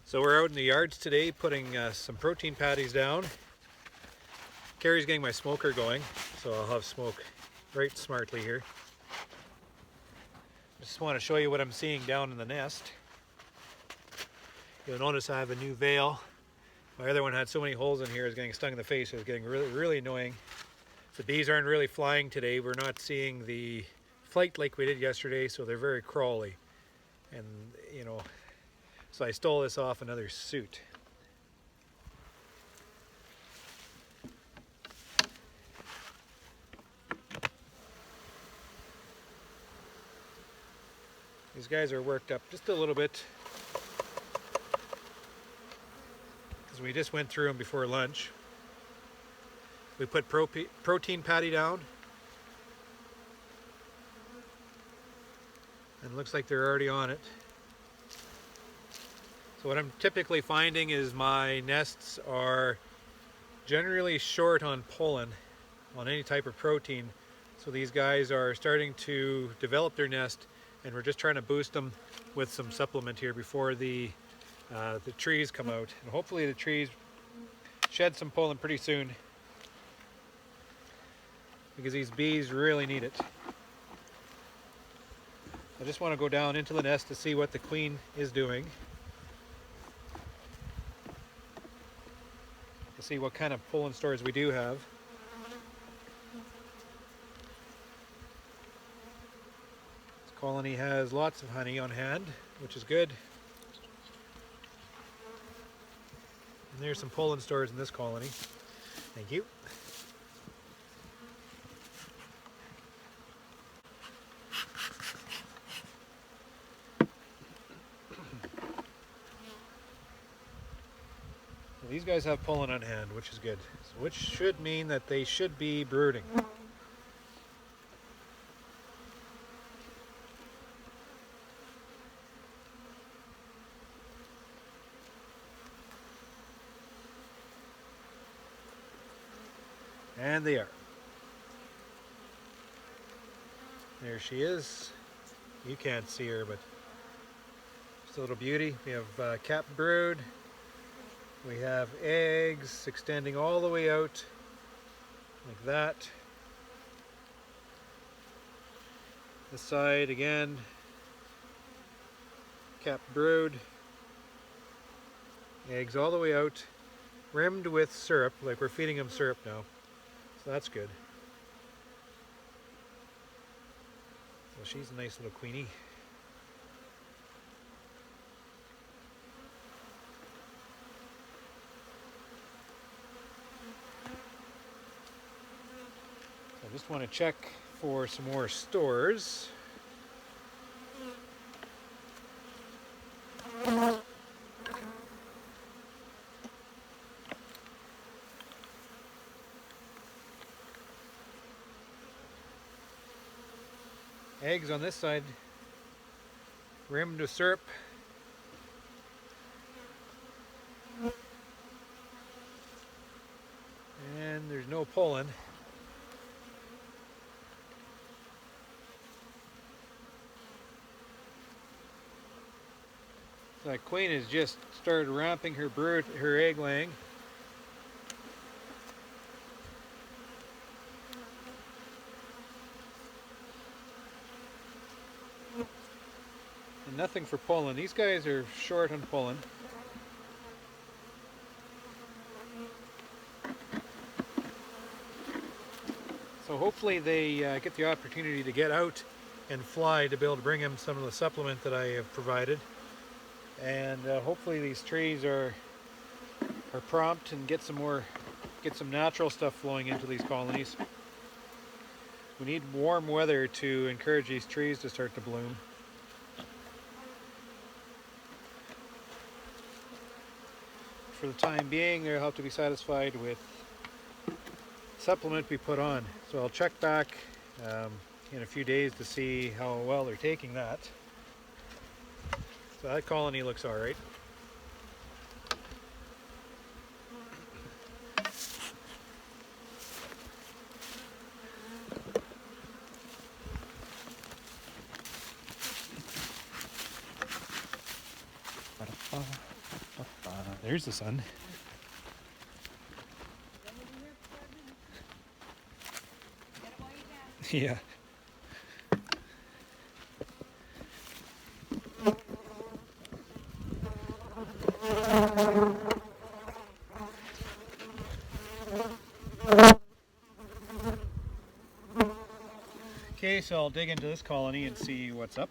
So we're out in the yards today putting some protein patties down. Carrie's getting my smoker going, so I'll have smoke right smartly here. Just want to show you what I'm seeing down in the nest. You'll notice I have a new veil. My other one had so many holes in here, it was getting stung in the face. It was getting really annoying. The bees aren't really flying today. We're not seeing the flight like we did yesterday, so they're very crawly. And you know, so I stole this off another suit. These guys are worked up just a little bit because we just went through them before lunch. We put protein patty down, and it looks like they're already on it. So what I'm typically finding is my nests are generally short on pollen on any type of protein. So these guys are starting to develop their nest, and we're just trying to boost them with some supplement here before the trees come out. And hopefully the trees shed some pollen pretty soon, because these bees really need it. I just want to go down into the nest to see what the queen is doing, to see what kind of pollen stores we do have. This colony has lots of honey on hand, which is good. And there's some pollen stores in this colony. Thank you. These guys have pollen on hand, which is good. So which should mean that they should be brooding. And they are. There she is. You can't see her, but just a little beauty. We have capped brood. We have eggs extending all the way out like that. This side again, capped brood. Eggs all the way out, rimmed with syrup, like we're feeding them syrup now. So that's good. So she's a nice little queenie. I just want to check for some more stores. Eggs on this side, rimmed with syrup. And there's no pollen. That queen has just started ramping her brood, her egg laying. And nothing for pollen. These guys are short on pollen. So hopefully they get the opportunity to get out and fly to be able to bring them some of the supplement that I have provided. And hopefully these trees are prompt and get some natural stuff flowing into these colonies. We need warm weather to encourage these trees to start to bloom. For the time being, they'll have to be satisfied with supplement we put on. So I'll check back in a few days to see how well they're taking that. So that colony looks all right. there's the sun. Yeah. Okay, so I'll dig into this colony and see what's up.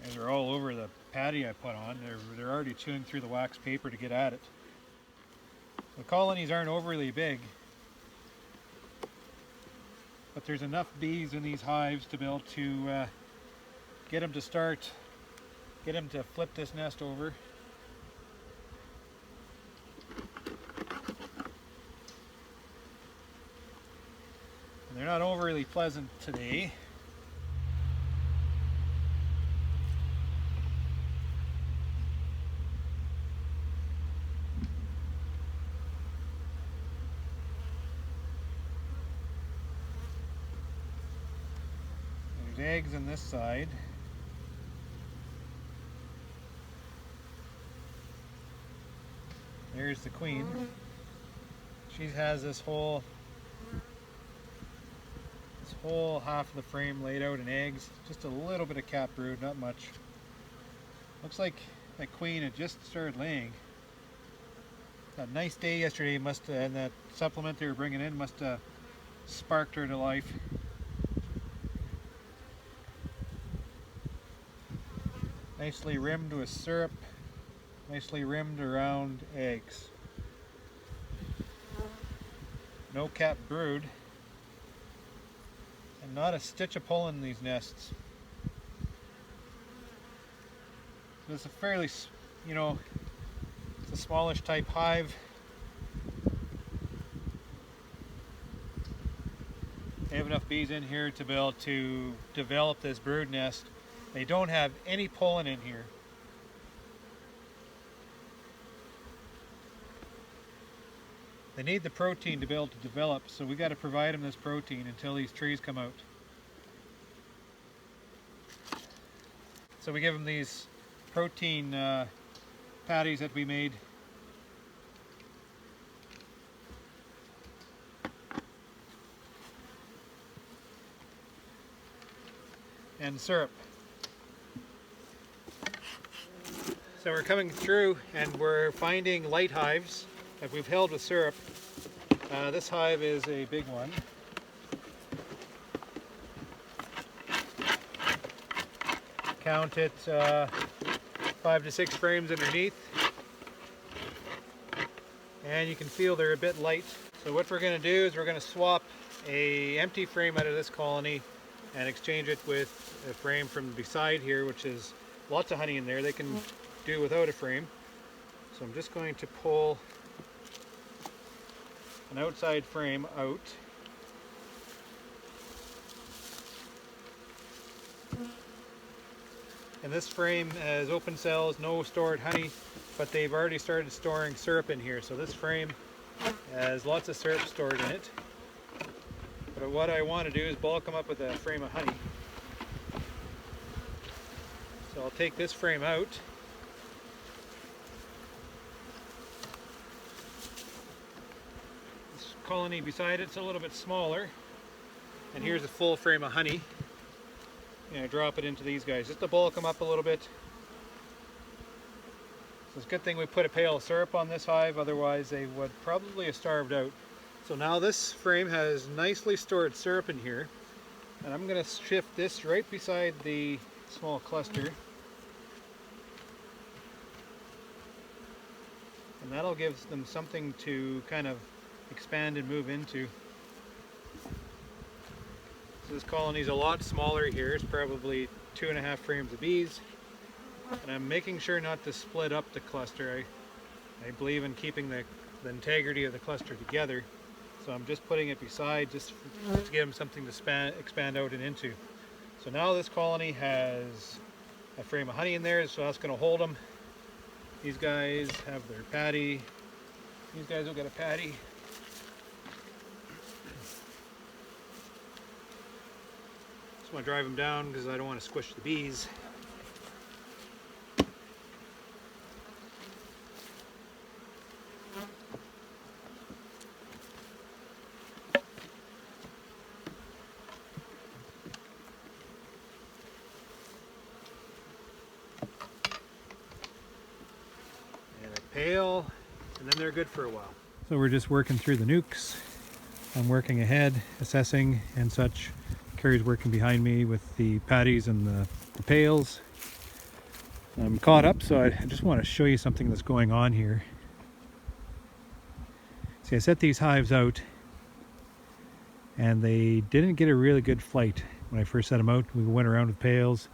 And they're all over the patty I put on. They're already chewing through the wax paper to get at it. The colonies aren't overly big, but there's enough bees in these hives to be able to get them to flip this nest over. And they're not overly pleasant today. There's eggs on this side. There's the queen. She has this whole half of the frame laid out in eggs. Just a little bit of cat brood, not much. Looks like that queen had just started laying. That nice day yesterday and that supplement they were bringing in must have sparked her to life. Nicely rimmed with syrup, nicely rimmed around eggs. No cat brood, and not a stitch of pollen in these nests. So it's a fairly, it's a smallish type hive. They have enough bees in here to be able to develop this brood nest. They don't have any pollen in here. They need the protein to be able to develop, so we got to provide them this protein until these trees come out. So we give them these protein patties that we made. And syrup. So we're coming through and we're finding light hives that we've held with syrup. This hive is a big one. Count it 5 to 6 frames underneath. And you can feel they're a bit light. So what we're going to do is we're going to swap an empty frame out of this colony and exchange it with a frame from beside here, which is lots of honey in there. They can do without a frame. So I'm just going to pull an outside frame out. And this frame has open cells, no stored honey, but they've already started storing syrup in here. So this frame has lots of syrup stored in it. But what I want to do is bulk them up with a frame of honey. So I'll take this frame out. This colony beside it's a little bit smaller. And here's a full frame of honey. And I drop it into these guys just to bulk them up a little bit. So it's a good thing we put a pail of syrup on this hive, otherwise they would probably have starved out. So now this frame has nicely stored syrup in here, and I'm going to shift this right beside the small cluster, and that'll give them something to kind of expand and move into. So this colony's a lot smaller here. It's probably 2.5 frames of bees, and I'm making sure not to split up the cluster. I believe in keeping the integrity of the cluster together. So I'm just putting it beside just to give them something to expand out and into. So now this colony has a frame of honey in there, so that's going to hold them. These guys have their patty. These guys will get a patty. Just want to drive them down because I don't want to squish the bees. Pail, and then they're good for a while. So we're just working through the nukes. I'm working ahead, assessing and such. Carrie's working behind me with the patties and the pails. I'm caught up, so I just want to show you something that's going on here. See, I set these hives out and they didn't get a really good flight when I first set them out. We went around with pails,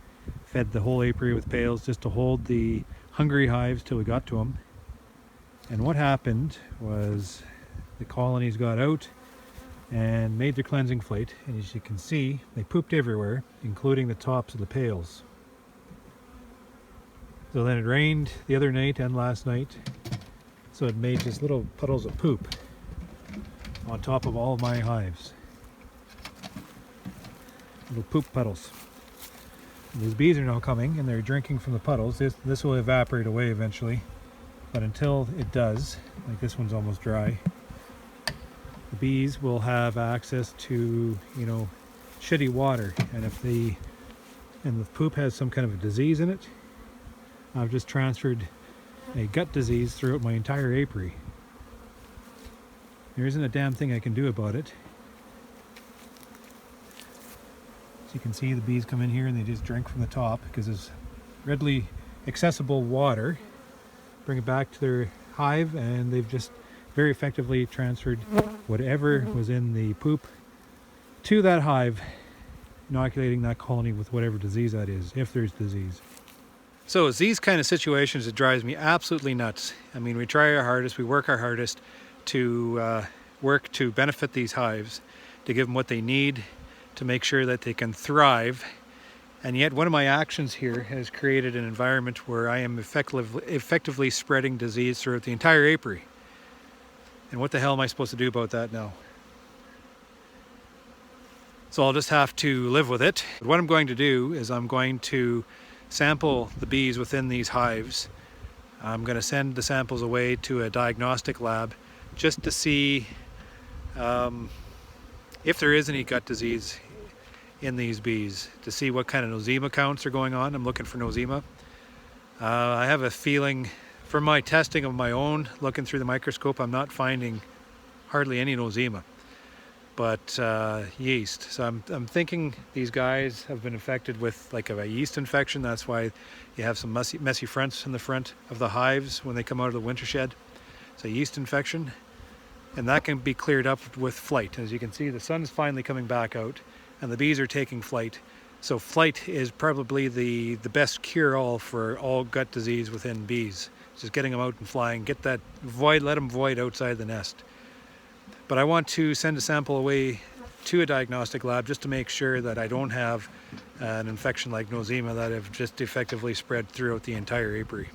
fed the whole apiary with pails just to hold the hungry hives till we got to them. And what happened was the colonies got out and made their cleansing flight, and as you can see, they pooped everywhere, including the tops of the pails. So then it rained the other night and last night, so it made just little puddles of poop on top of all of my hives. Little poop puddles. And these bees are now coming and they're drinking from the puddles. This will evaporate away eventually. But until it does, like this one's almost dry, the bees will have access to, shitty water. And if the poop has some kind of a disease in it, I've just transferred a gut disease throughout my entire apiary. There isn't a damn thing I can do about it. So you can see the bees come in here and they just drink from the top because there's readily accessible water. Bring it back to their hive, and they've just very effectively transferred whatever was in the poop to that hive, inoculating that colony with whatever disease that is, if there's disease. So it's these kind of situations that drives me absolutely nuts. I mean, we try our hardest, we work our hardest to work to benefit these hives, to give them what they need, to make sure that they can thrive. And yet one of my actions here has created an environment where I am effectively spreading disease throughout the entire apiary. And what the hell am I supposed to do about that now? So I'll just have to live with it. But what I'm going to do is I'm going to sample the bees within these hives. I'm going to send the samples away to a diagnostic lab just to see if there is any gut disease in these bees, to see what kind of nosema counts are going on. I'm looking for nosema. I have a feeling from my testing of my own, looking through the microscope, I'm not finding hardly any nosema, but yeast. So I'm thinking these guys have been infected with like a yeast infection. That's why you have some messy fronts in the front of the hives when they come out of the winter shed. It's a yeast infection, and that can be cleared up with flight. As you can see, the sun's finally coming back out and the bees are taking flight. So flight is probably the best cure-all for all gut disease within bees. Just getting them out and flying, get that void, let them void outside the nest. But I want to send a sample away to a diagnostic lab just to make sure that I don't have an infection like nosema that have just effectively spread throughout the entire apiary.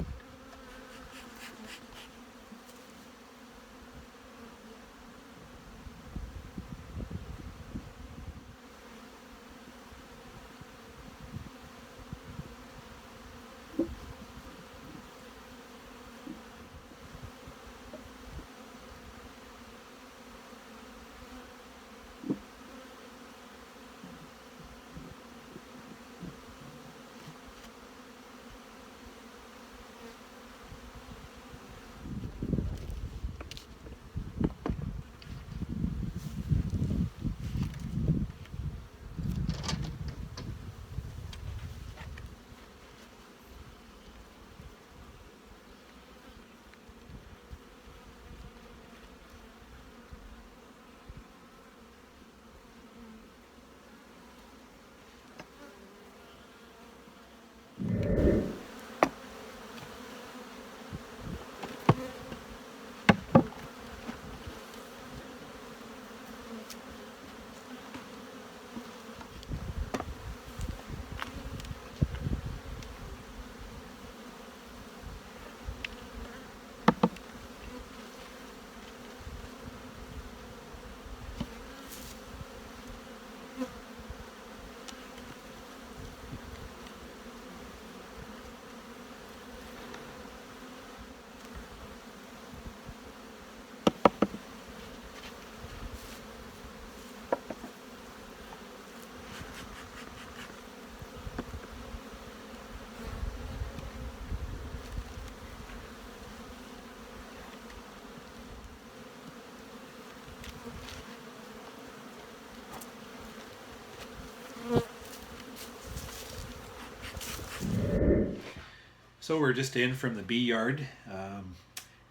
So we're just in from the bee yard.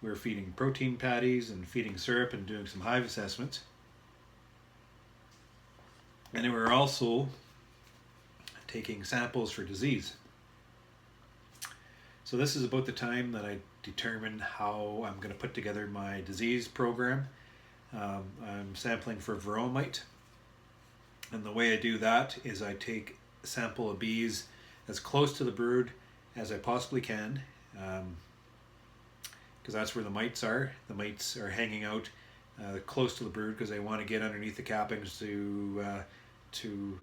We're feeding protein patties and feeding syrup and doing some hive assessments. And then we're also taking samples for disease. So this is about the time that I determine how I'm going to put together my disease program. I'm sampling for varroa mite. And the way I do that is I take a sample of bees as close to the brood as I possibly can, because that's where the mites are. The mites are hanging out close to the brood because they want to get underneath the cappings to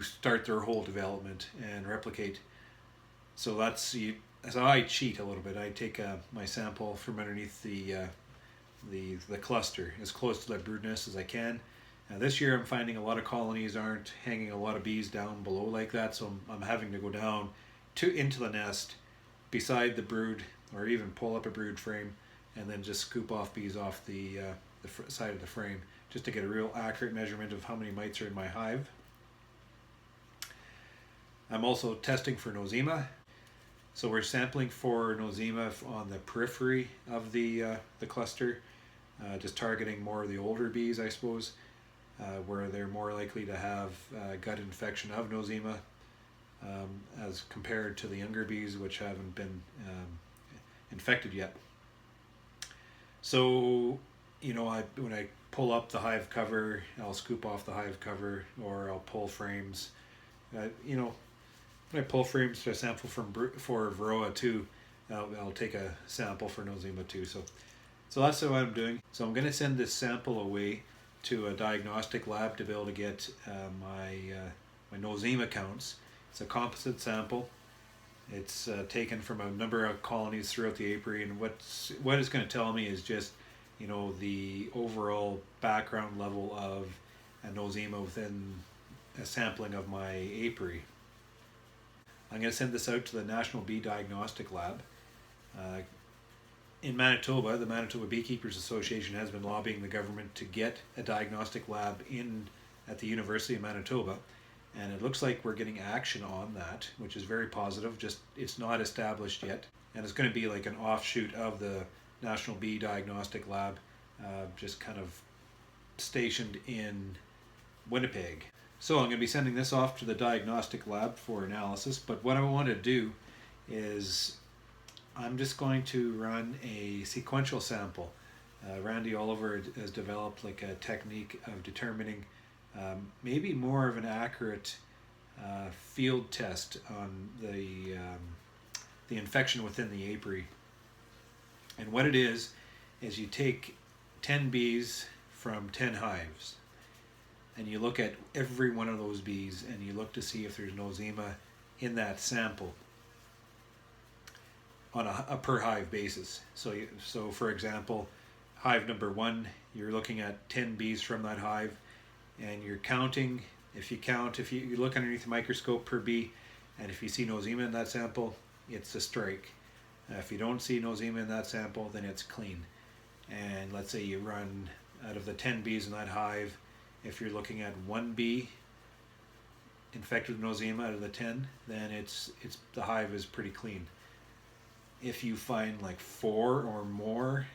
start their whole development and replicate. So that's so I cheat a little bit. I take my sample from underneath the cluster as close to that brood nest as I can. This year I'm finding a lot of colonies aren't hanging a lot of bees down below like that, so I'm having to go down into the nest beside the brood, or even pull up a brood frame and then just scoop off bees off the side of the frame just to get a real accurate measurement of how many mites are in my hive. I'm also testing for nosema. So we're sampling for nosema on the periphery of the cluster, just targeting more of the older bees, I suppose, where they're more likely to have gut infection of nosema, as compared to the younger bees which haven't been infected yet. So, when I pull up the hive cover, I'll scoop off the hive cover, or I'll pull frames. When I pull frames to sample for varroa too, I'll take a sample for nosema too. So that's what I'm doing. So I'm going to send this sample away to a diagnostic lab to be able to get my nosema counts. It's a composite sample. It's taken from a number of colonies throughout the apiary, and what it's going to tell me is just the overall background level of a nosema within a sampling of my apiary. I'm going to send this out to the National Bee Diagnostic Lab. In Manitoba, the Manitoba Beekeepers Association has been lobbying the government to get a diagnostic lab at the University of Manitoba, and it looks like we're getting action on that, which is very positive. Just it's not established yet, and it's going to be like an offshoot of the National Bee Diagnostic Lab, just kind of stationed in Winnipeg. So I'm going to be sending this off to the diagnostic lab for analysis, but what I want to do is I'm just going to run a sequential sample. Randy Oliver has developed like a technique of determining maybe more of an accurate field test on the infection within the apiary. And what it is you take 10 bees from 10 hives, and you look at every one of those bees and you look to see if there's nosema in that sample on a per hive basis. So for example, hive number 1, you're looking at 10 bees from that hive, and you're counting. If you look underneath the microscope per bee, and if you see nosema in that sample, it's a strike. If you don't see nosema in that sample, then it's clean. And let's say you run out of the 10 bees in that hive, if you're looking at 1 bee infected with nosema out of the 10, then the hive is pretty clean. If you find like 4 or more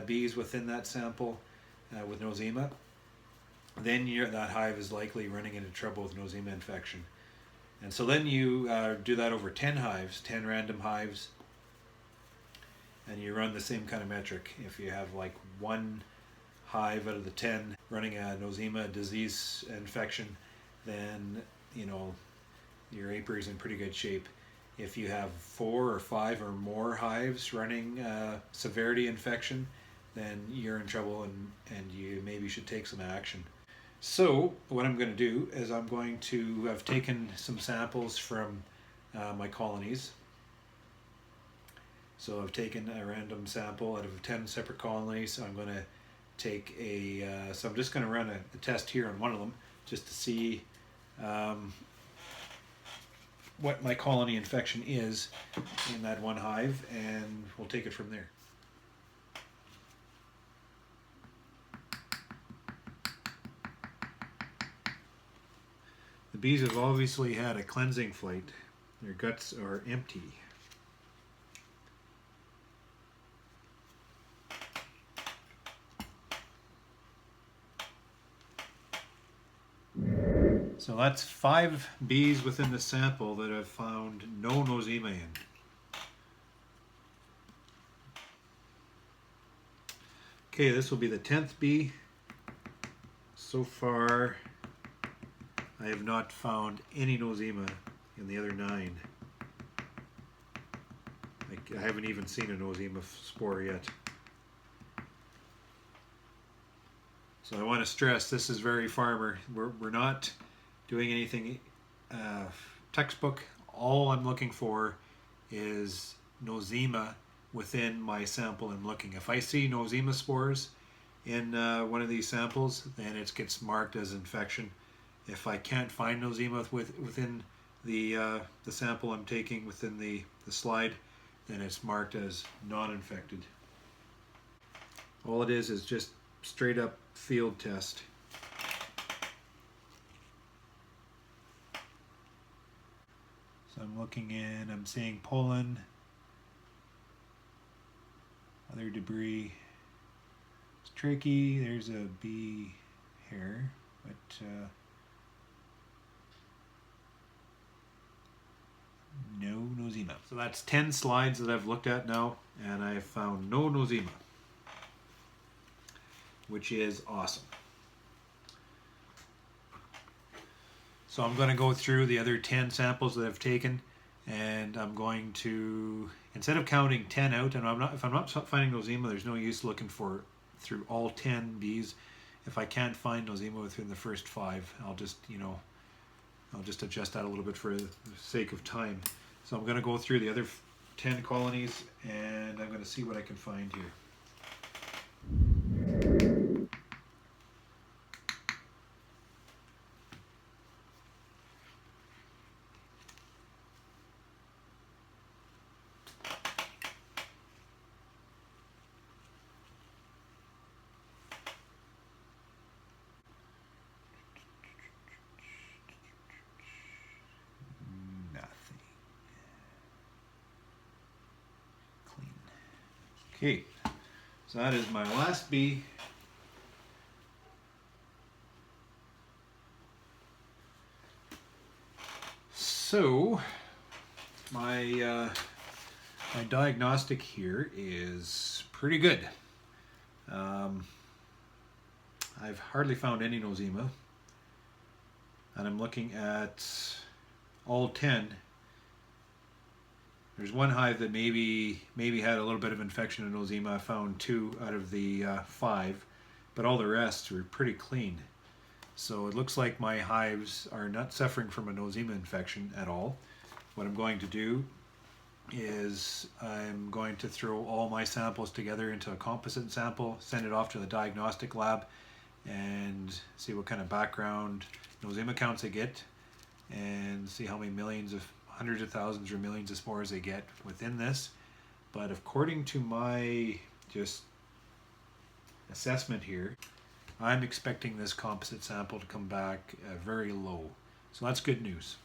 bees within that sample with nosema, then that hive is likely running into trouble with nosema infection. And so then you do that over 10 hives, 10 random hives, and you run the same kind of metric. If you have like one hive out of the 10 running a nosema disease infection, then you know your apiary is in pretty good shape. If you have 4 or 5 or more hives running severity infection, then you're in trouble, and you maybe should take some action. So what I'm going to do is I'm going to have taken some samples from my colonies. So I've taken a random sample out of 10 separate colonies. I'm going to take so I'm just going to run a test here on one of them just to see what my colony infection is in that one hive, and we'll take it from there. The bees have obviously had a cleansing flight. Their guts are empty. So that's 5 bees within the sample that I've found no nosema in. Okay, this will be the 10th bee. So far, I have not found any nosema in the other 9. I haven't even seen a nosema spore yet. So I want to stress, this is very farmer. We're not doing anything textbook. All I'm looking for is nosema within my sample I'm looking. If I see nosema spores in one of these samples, then it gets marked as infection. If I can't find nosema within the sample I'm taking within the slide, then it's marked as non-infected. All it is just straight up field test. So I'm looking in, I'm seeing pollen, other debris. It's tricky, there's a bee hair, but no nosema. So that's 10 slides that I've looked at now, and I found no nosema, which is awesome. So I'm going to go through the other 10 samples that I've taken, and I'm going to, instead of counting 10 out, and if I'm not finding nosema, there's no use looking for through all 10 bees. If I can't find nosema within the first 5, I'll just adjust that a little bit for the sake of time. So I'm going to go through the other 10 colonies, and I'm going to see what I can find here. Okay, so that is my last bee. So my diagnostic here is pretty good. I've hardly found any nosema, and I'm looking at all 10. There's one hive that maybe had a little bit of infection and nosema. I found 2 out of the 5, but all the rest were pretty clean. So it looks like my hives are not suffering from a nosema infection at all. What I'm going to do is I'm going to throw all my samples together into a composite sample, send it off to the diagnostic lab, and see what kind of background nosema counts I get, and see how many hundreds of thousands or millions of spores they get within this. But according to my just assessment here, I'm expecting this composite sample to come back very low. So that's good news.